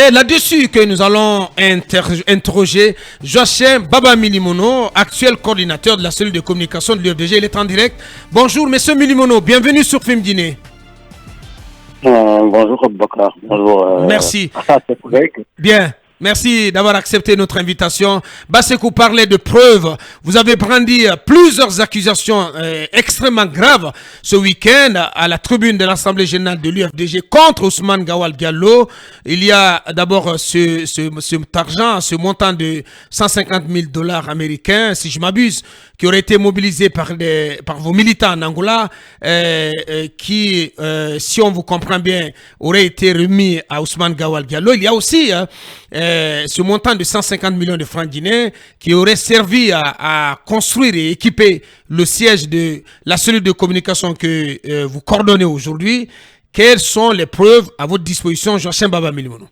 C'est là-dessus que nous allons interroger Joachim Baba Milimono, actuel coordinateur de la cellule de communication de l'UFDG. Il est en direct. Bonjour, monsieur Milimono, bienvenue sur Film Dîner. Bonjour, Bakar. Bonjour. Merci. Bien. Merci d'avoir accepté notre invitation. Bassekou parlait de preuves. Vous avez brandi plusieurs accusations extrêmement graves ce week-end à la tribune de l'Assemblée générale de l'UFDG contre Ousmane Gawal Diallo. Il y a d'abord cet argent, ce montant de 150 000 dollars américains, si je m'abuse, qui aurait été mobilisé par vos militants en Angola, qui, si on vous comprend bien, aurait été remis à Ousmane Gawal Diallo. Il y a aussi ce montant de 150 millions de francs guinéens qui aurait servi à construire et équiper le siège de la cellule de communication que vous coordonnez aujourd'hui. Quelles sont les preuves à votre disposition, Joachim Baba Milimono?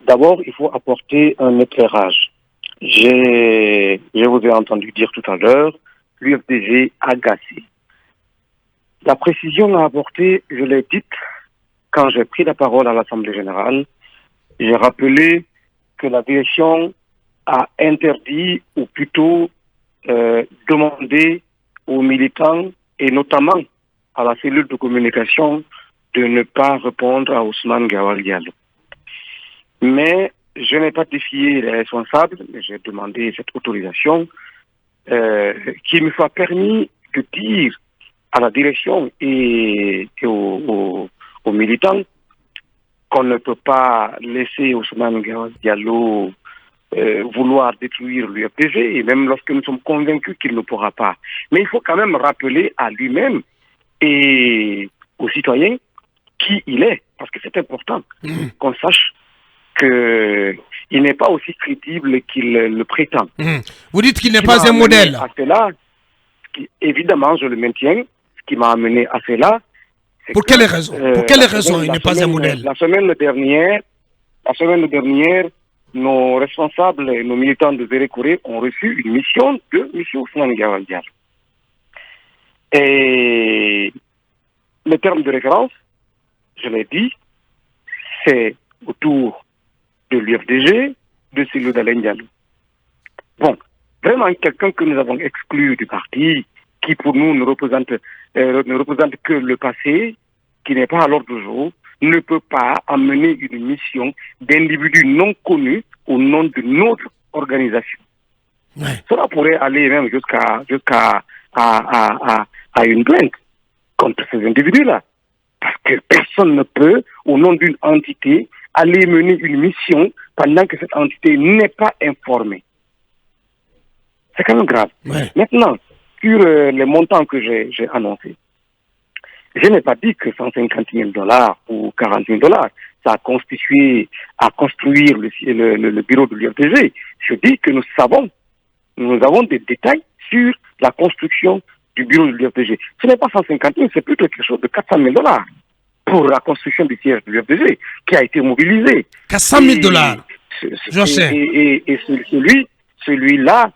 D'abord, il faut apporter un éclairage. Je vous ai entendu dire tout à l'heure, l'UFDG agacé. La précision à apporter, je l'ai dite quand j'ai pris la parole à l'Assemblée générale. J'ai rappelé que la direction a interdit, ou plutôt demandé aux militants, et notamment à la cellule de communication, de ne pas répondre à Ousmane Gawal Diallo. Mais je n'ai pas défié les responsables, mais j'ai demandé cette autorisation qui me soit permis de dire à la direction et aux militants qu'on ne peut pas laisser Ousmane Gawal Diallo vouloir détruire l'UFDG, et même lorsque nous sommes convaincus qu'il ne pourra pas. Mais il faut quand même rappeler à lui-même et aux citoyens qui il est, parce que c'est important qu'on sache qu'il n'est pas aussi crédible qu'il le prétend. Vous dites qu'il n'est pas un modèle. À cela, évidemment, je le maintiens. Ce qui m'a amené à cela, c'est pour quelles raisons il n'est pas un modèle? La semaine dernière, nos responsables et nos militants de Vérékoré ont reçu une mission de M. Ousmane Gawal Diallo. Et le terme de référence, je l'ai dit, c'est autour de l'UFDG, de Cellou Dalein Diallo. Bon, vraiment quelqu'un que nous avons exclu du parti, qui pour nous ne représente que le passé, qui n'est pas à l'ordre du jour, ne peut pas amener une mission d'individus non connus au nom de notre organisation. Ouais. Cela pourrait aller même jusqu'à une plainte contre ces individus-là. Parce que personne ne peut, au nom d'une entité, aller mener une mission pendant que cette entité n'est pas informée. C'est quand même grave. Ouais. Maintenant, sur les montants que j'ai annoncés, je n'ai pas dit que 150 000 dollars ou 40 000 dollars, ça a constitué à construire le bureau de l'UFDG. Je dis que nous avons des détails sur la construction du bureau de l'UFDG. Ce n'est pas 150 000, c'est plutôt quelque chose de 400 000 dollars pour la construction du siège de l'UFDG qui a été mobilisé. 400 000 dollars. Je sais. Et celui-là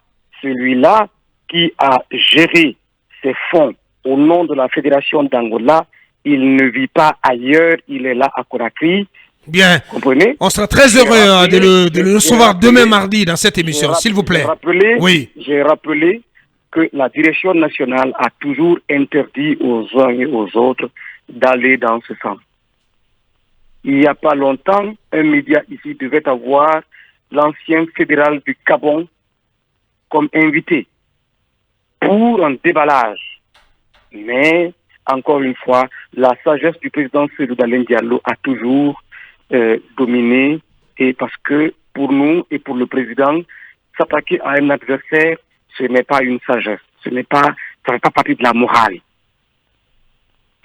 qui a géré ses fonds au nom de la Fédération d'Angola, il ne vit pas ailleurs, il est là à Conakry. Bien. Comprenez? On sera très heureux de le recevoir demain mardi dans cette émission, s'il vous plaît. J'ai rappelé que la direction nationale a toujours interdit aux uns et aux autres d'aller dans ce sens. Il n'y a pas longtemps, un média ici devait avoir l'ancien fédéral du Gabon comme invité pour un déballage. Mais, encore une fois, la sagesse du président Cellou Dalein Diallo a toujours dominé, et parce que pour nous et pour le président, s'attaquer à un adversaire, ce n'est pas une sagesse, ça ne fait pas partie de la morale.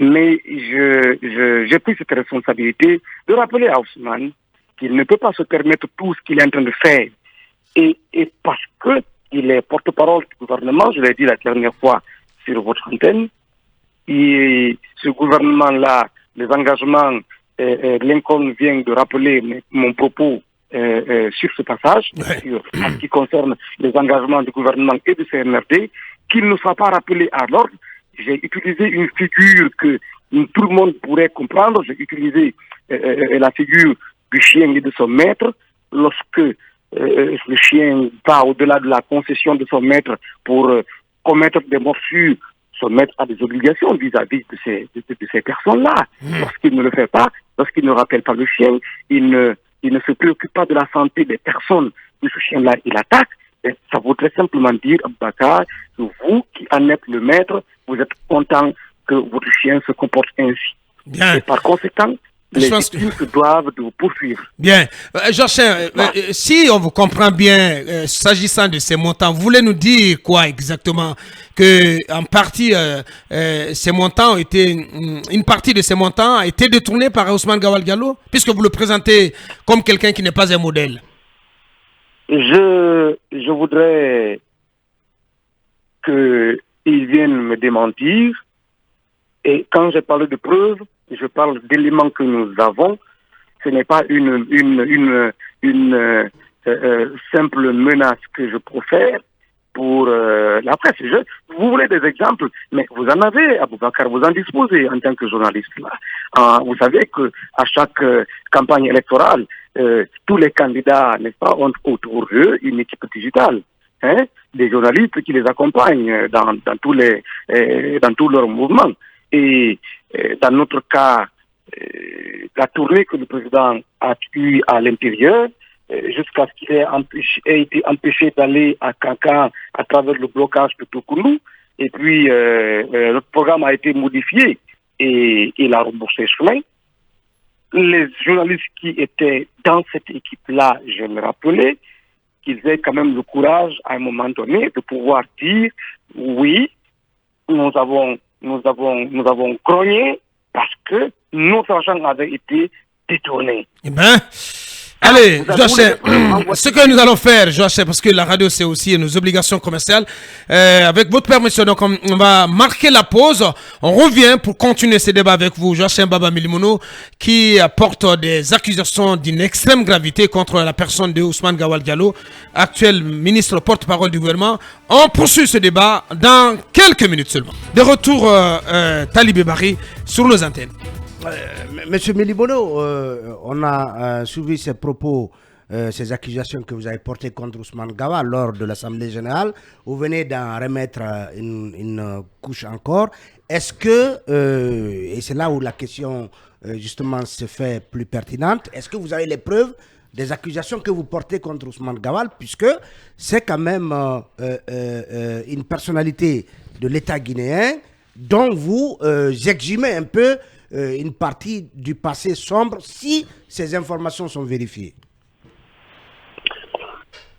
Mais j'ai pris cette responsabilité de rappeler à Ousmane qu'il ne peut pas se permettre tout ce qu'il est en train de faire. Et parce qu'il est porte-parole du gouvernement, je l'ai dit la dernière fois sur votre antenne, et ce gouvernement-là, les engagements, Lincoln vient de rappeler mon propos sur ce passage, en ce qui concerne les engagements du gouvernement et du CNRD, qu'il ne soit pas rappelé à l'ordre. J'ai utilisé une figure que tout le monde pourrait comprendre. J'ai utilisé la figure du chien et de son maître. Lorsque le chien va au-delà de la concession de son maître pour commettre des morsures, son maître a des obligations vis-à-vis de ces personnes-là. Lorsqu'il ne le fait pas, lorsqu'il ne rappelle pas le chien, il ne se préoccupe pas de la santé des personnes que ce chien-là il attaque. Et ça voudrait simplement dire, Bakar, que vous qui en êtes le maître, vous êtes content que votre chien se comporte ainsi. Bien. Et par conséquent, les victimes se doivent de vous poursuivre. Bien. Georges, si on vous comprend bien, s'agissant de ces montants, vous voulez nous dire quoi exactement? Que en partie, ces montants ont été, une partie de ces montants a été détournée par Ousmane Gawal Diallo, puisque vous le présentez comme quelqu'un qui n'est pas un modèle. Je voudrais qu'ils viennent me démentir. Et quand je parle de preuves, je parle d'éléments que nous avons. Ce n'est pas une simple menace que je profère pour la presse. Vous voulez des exemples, mais vous en avez, Aboubakar, vous en disposez en tant que journaliste. Là. Vous savez qu'à chaque campagne électorale, tous les candidats, n'est-ce pas, ont autour d'eux une équipe digitale. Des journalistes qui les accompagnent dans tous leurs mouvements. Et dans notre cas, la tournée que le président a eue à l'intérieur, jusqu'à ce qu'il ait été empêché d'aller à Kankan à travers le blocage de Toukoulou. Et puis, notre programme a été modifié et il a remboursé chemin. Les journalistes qui étaient dans cette équipe-là, je me rappelais, qu'ils aient quand même le courage, à un moment donné, de pouvoir dire oui, nous avons grogné parce que notre argent avait été détourné. Eh bien, allez, Joachim, ce que nous allons faire, Joachim, parce que la radio c'est aussi nos obligations commerciales, avec votre permission, donc on va marquer la pause, on revient pour continuer ce débat avec vous, Joachim Baba Milimono, qui apporte des accusations d'une extrême gravité contre la personne de Ousmane Gawal Diallo, actuel ministre porte-parole du gouvernement. On poursuit ce débat dans quelques minutes seulement. De retour, Talibé Bari, sur nos antennes. Monsieur Milimono, on a suivi ces propos, ces accusations que vous avez portées contre Ousmane Gawal lors de l'Assemblée générale. Vous venez d'en remettre une couche encore. Est-ce que, et c'est là où la question justement se fait plus pertinente, est-ce que vous avez les preuves des accusations que vous portez contre Ousmane Gawal, puisque c'est quand même une personnalité de l'État guinéen dont vous exhumez un peu une partie du passé sombre si ces informations sont vérifiées?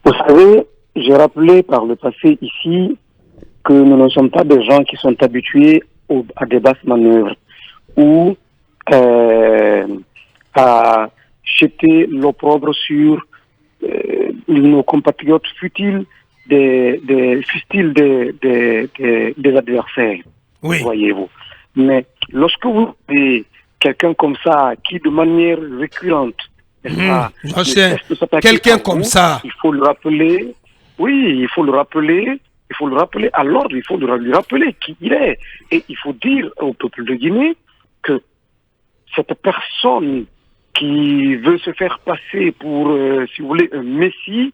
Vous savez, j'ai rappelé par le passé ici que nous ne sommes pas des gens qui sont habitués à des basses manœuvres ou à jeter l'opprobre sur nos compatriotes futiles des adversaires. Oui. Voyez-vous. Mais lorsque vous avez quelqu'un comme ça qui, de manière récurrente, quelqu'un comme ça, il faut le rappeler. Oui, il faut le rappeler. Il faut le rappeler à l'ordre. Il faut lui rappeler qui il est. Et il faut dire au peuple de Guinée que cette personne qui veut se faire passer pour, si vous voulez, un messie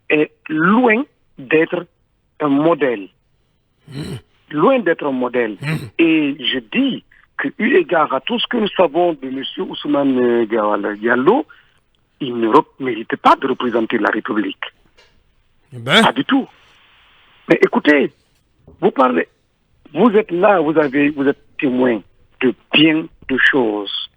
est loin d'être un modèle. Loin d'être un modèle. Et je dis que, eu égard à tout ce que nous savons de M. Ousmane Gawal Diallo, il ne mérite pas de représenter la République. Pas du tout. Mais écoutez, vous parlez, vous êtes là, vous êtes témoin de bien de choses.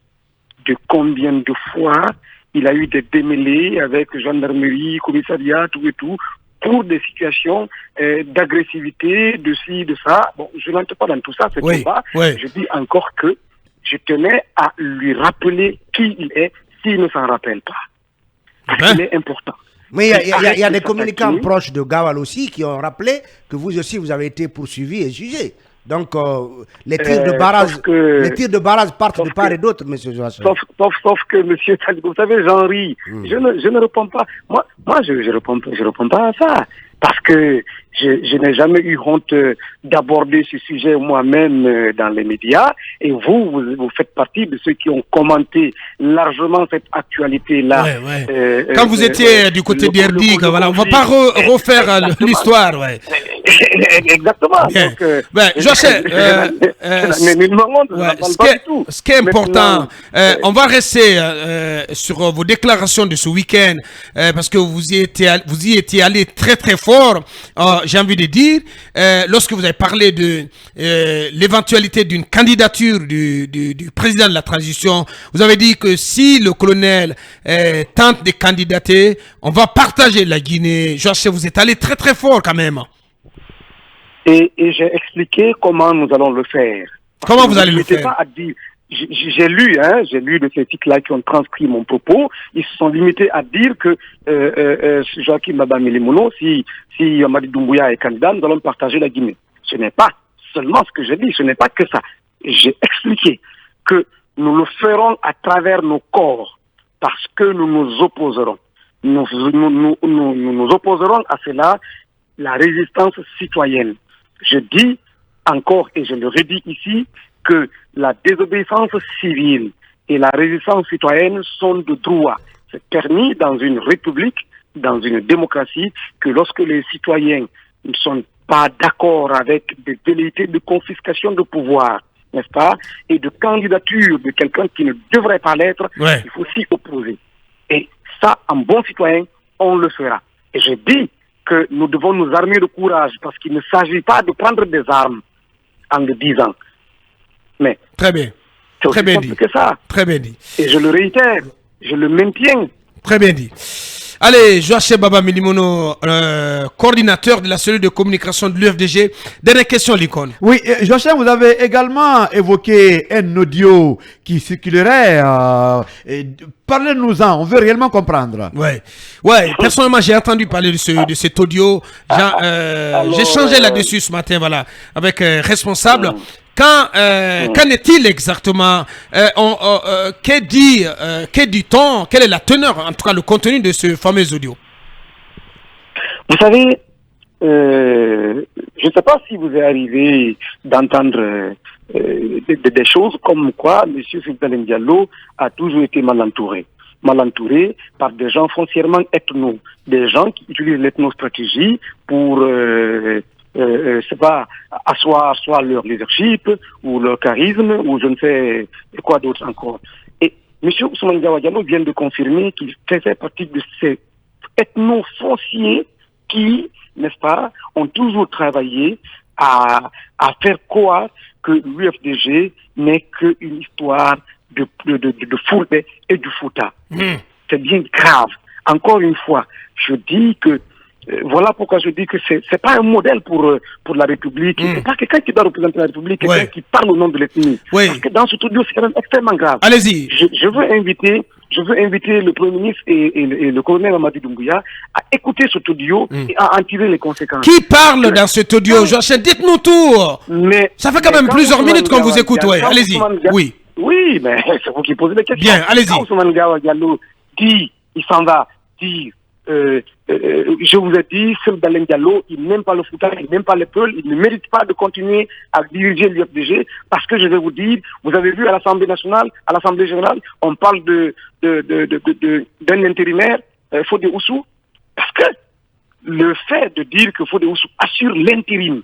De combien de fois il a eu des démêlés avec gendarmerie, commissariat, tout et tout, pour des situations d'agressivité, de ci, de ça. Bon, je n'entre pas dans tout ça, c'est pas. Je dis encore que je tenais à lui rappeler qui il est, s'il ne s'en rappelle pas. Parce qu'il est important. Mais il y a des communicants proches de Gawal aussi qui ont rappelé que vous aussi, vous avez été poursuivi et jugé. Donc, les tirs de barrage partent de part et d'autre, M. Joachim. Sauf que, M. Talibé, vous savez, j'en ris. Je ne réponds pas. Moi, je réponds pas à ça. parce que je n'ai jamais eu honte d'aborder ce sujet moi-même dans les médias. Et vous faites partie de ceux qui ont commenté largement cette actualité-là. Quand vous étiez du côté d'Erdig, voilà, on ne va pas refaire l'histoire. Ouais. Exactement. Donc, ce qui est important, on va rester sur vos déclarations de ce week-end, parce que vous y étiez allé très très fort. J'ai envie de dire, lorsque vous avez parlé de l'éventualité d'une candidature du président de la transition, vous avez dit que si le colonel tente de candidater, on va partager la Guinée. Joachim, vous êtes allé très très fort quand même. Et j'ai expliqué comment nous allons le faire. Comment vous allez le faire? Pas à dire, j'ai lu de ces titres-là qui ont transcrit mon propos. Ils se sont limités à dire que Joachim Baba Milimono, si Amadi Doumbouya est candidat, nous allons partager la Guinée. Ce n'est pas seulement ce que j'ai dit, ce n'est pas que ça. J'ai expliqué que nous le ferons à travers nos corps, parce que nous nous opposerons. Nous opposerons à cela la résistance citoyenne. Je dis encore, et je le redis ici, que la désobéissance civile et la résistance citoyenne sont de droit. C'est permis dans une république, dans une démocratie, que lorsque les citoyens ne sont pas d'accord avec des velléités de confiscation de pouvoir, n'est-ce pas, et de candidature de quelqu'un qui ne devrait pas l'être, il faut s'y opposer. Et ça, en bon citoyen, on le fera. Et je dis que nous devons nous armer de courage, parce qu'il ne s'agit pas de prendre des armes en le disant. Mais très bien. C'est aussi simple que ça. Très bien dit. Et je le réitère, je le maintiens. Très bien dit. Allez, Joachim Baba Milimono, coordinateur de la cellule de communication de l'UFDG. Dernière question, Lincoln. Oui, Joachim, vous avez également évoqué un audio qui circulerait. Parlez-nous-en, on veut réellement comprendre. Ouais. Personnellement, j'ai entendu parler de cet audio. J'ai changé là-dessus ce matin, voilà, avec responsable. Qu'en est-il exactement? Que dit-on? Quelle est la teneur, en tout cas le contenu de ce fameux audio? Vous savez, je ne sais pas si vous est arrivé d'entendre des choses comme quoi M. Sultan Diallo a toujours été mal entouré par des gens foncièrement ethno, des gens qui utilisent l'ethnostratégie pour c'est pas asseoir soit leur leadership ou leur charisme ou je ne sais quoi d'autre encore. Et M. Ousmane Diallo vient de confirmer qu'il faisait partie de ces ethno-fonciers qui, n'est-ce pas, ont toujours travaillé à faire croire que l'UFDG n'est qu'une histoire de Fulbe et du Fouta. C'est bien grave. Encore une fois, je dis que voilà pourquoi je dis que c'est pas un modèle pour la République. C'est pas quelqu'un qui doit représenter la République, quelqu'un qui parle au nom de l'ethnie. Parce que dans ce studio, c'est quand même extrêmement grave. Allez-y. Je veux inviter le Premier ministre et le colonel Amadi Doumbouya à écouter ce audio et à en tirer les conséquences. Qui parle dans cet audio, Joachim? Dites-nous tout. Mais ça fait quand même plusieurs minutes qu'on vous écoute. Allez-y. Oui, mais c'est vous qui posez les questions. Bien, allez-y. Quand Ousmane Diallo dit, il s'en va dire, je vous ai dit, Sultan Diallo, il n'aime pas le Fouta, il n'aime pas les Peuls, il ne mérite pas de continuer à diriger l'UFDG, parce que je vais vous dire, vous avez vu à l'Assemblée nationale, à l'Assemblée générale, on parle d'un intérimaire, Fodé Oussou, parce que le fait de dire que Fodé Oussou assure l'intérim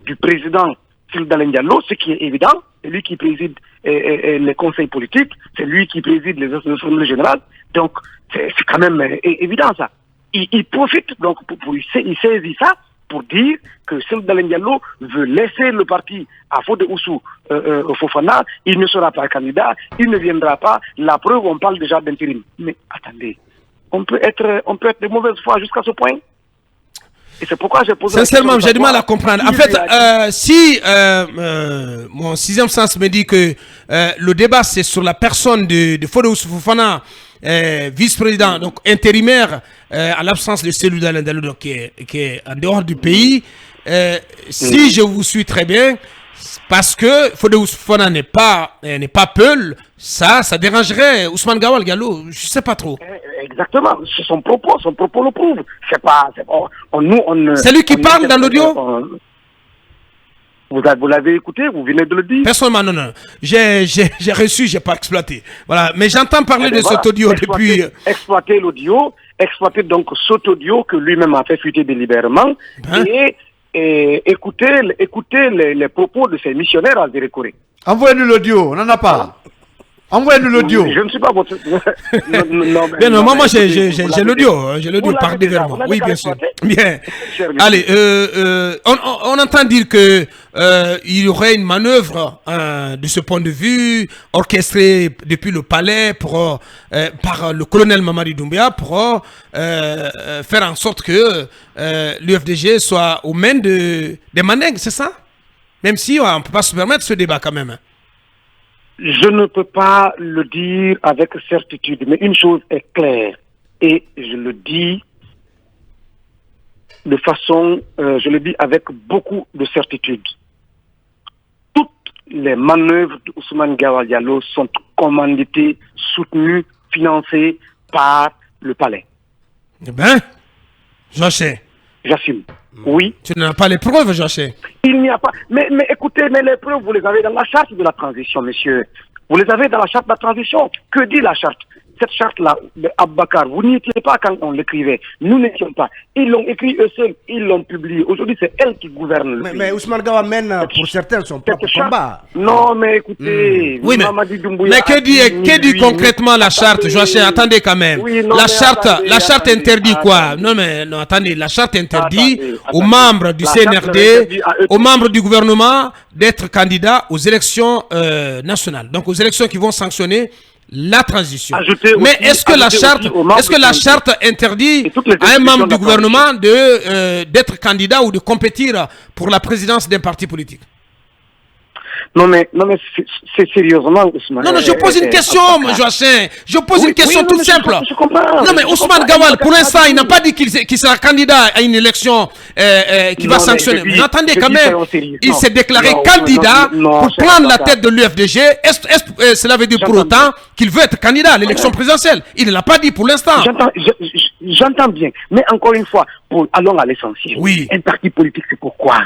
du président Sultan Diallo, ce qui est évident, c'est lui qui préside les conseils politiques, c'est lui qui préside les assemblées générales, donc c'est quand même évident ça. Il profite donc il saisit ça pour dire que Sultan Diallo veut laisser le parti à Fodé Oussou Fofana, il ne sera pas candidat, il ne viendra pas, la preuve on parle déjà d'intérim. Mais attendez, on peut être de mauvaise foi jusqu'à ce point? Et c'est pourquoi j'ai posé sincèrement, j'ai du mal à comprendre. En fait, si mon sixième sens me dit que le débat c'est sur la personne de Fodé Oussou Fofana, vice-président, donc intérimaire, à l'absence de Cellou Dalein Diallo, donc qui est en dehors du pays, si je vous suis très bien, parce que Fodé Oussou Fofana n'est pas Peul, ça dérangerait Ousmane Gawal Diallo, je sais pas trop. Exactement, c'est son propos le prouve. C'est lui qui parle dans l'audio? Vous l'avez écouté, vous venez de le dire. Personnellement, non. J'ai reçu, j'ai pas exploité. Voilà, mais j'entends parler de cet audio depuis. Exploiter donc cet audio que lui-même a fait fuiter délibérément et écouter les propos de ces missionnaires à Zérékoré. Envoyez-nous l'audio, on n'en a pas. Envoyez-nous l'audio. Je ne suis pas votre... moi j'ai l'audio par dévernement. Oui, bien sûr. Bien. Allez, on entend dire que il y aurait une manœuvre de ce point de vue orchestrée depuis le palais par le colonel Mamadi Doumbia pour faire en sorte que l'UFDG soit aux mains des Mandingues, c'est ça? Même si on ne peut pas se permettre ce débat quand même. Je ne peux pas le dire avec certitude, mais une chose est claire, et je le dis de façon, je le dis avec beaucoup de certitude. Toutes les manœuvres d'Ousmane Gawal Diallo sont commanditées, soutenues, financées par le palais. Eh bien, j'assume. Oui. Tu n'as pas les preuves, Joachim. Il n'y a pas. Mais écoutez, les preuves, vous les avez dans la charte de la transition, monsieur. Vous les avez dans la charte de la transition. Que dit la charte? Cette charte-là, de Abubakar, vous n'y étiez pas quand on l'écrivait. Nous n'étions pas. Ils l'ont écrit eux seuls, ils l'ont publié. Aujourd'hui, c'est elle qui gouverne le pays. Mais Ousmane Gawal mène pour certains son propre combat. Non, mais écoutez, oui, mais que dit concrètement la charte, Joachim? Attendez quand même. Oui, non, la charte interdit quoi? Non, attendez. La charte interdit aux membres du CNRD, aux membres du gouvernement d'être candidats aux élections nationales. Donc aux élections qui vont sanctionner la transition. Mais est-ce que la charte interdit à un membre du gouvernement d'être candidat ou de compétir pour la présidence d'un parti politique? Non mais c'est sérieusement, Ousmane. Non, je pose une question, Joachim. Je pose une question toute simple. Je comprends. Non mais Ousmane Gawal, pour l'instant, il n'a pas dit qu'il sera candidat à une élection qui va sanctionner. Mais attendez quand même, il s'est déclaré candidat pour prendre la tête de l'UFDG. Est-ce cela veut dire pour autant qu'il veut être candidat à l'élection présidentielle? Il ne l'a pas dit pour l'instant. J'entends bien. Mais encore une fois, allons à l'essentiel. Oui. Un parti politique, c'est pourquoi?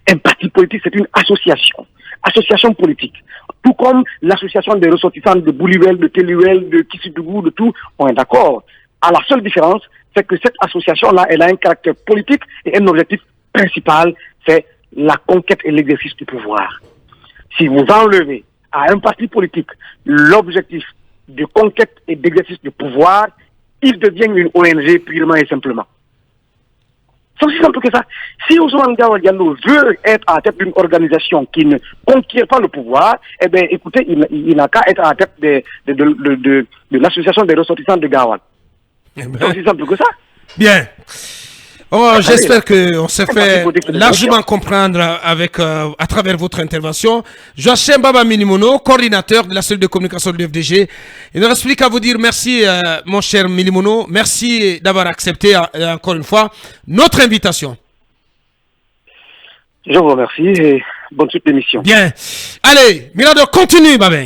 Un parti politique, c'est une association politique. Tout comme l'association des ressortissants de Bouliwel, de Teluel, de Kissidougou, de tout, on est d'accord. La seule différence, c'est que cette association-là, elle a un caractère politique et un objectif principal, c'est la conquête et l'exercice du pouvoir. Si vous enlevez à un parti politique l'objectif de conquête et d'exercice du pouvoir, il devient une ONG purement et simplement. C'est aussi simple que ça. Si Ousmane Gawal Diallo veut être à la tête d'une organisation qui ne conquiert pas le pouvoir, eh bien, écoutez, il n'a qu'à être à la tête de l'association des ressortissants de Gawal. C'est aussi simple que ça. Bien. J'espère qu'on s'est fait largement comprendre à travers votre intervention. Joachim Baba Milimono, coordinateur de la cellule de communication de l'UFDG. Il ne reste plus qu'à vous dire merci, mon cher Milimono. Merci d'avoir accepté encore une fois notre invitation. Je vous remercie et bonne suite d'émission. Bien. Allez, Mirador, continue, Babin.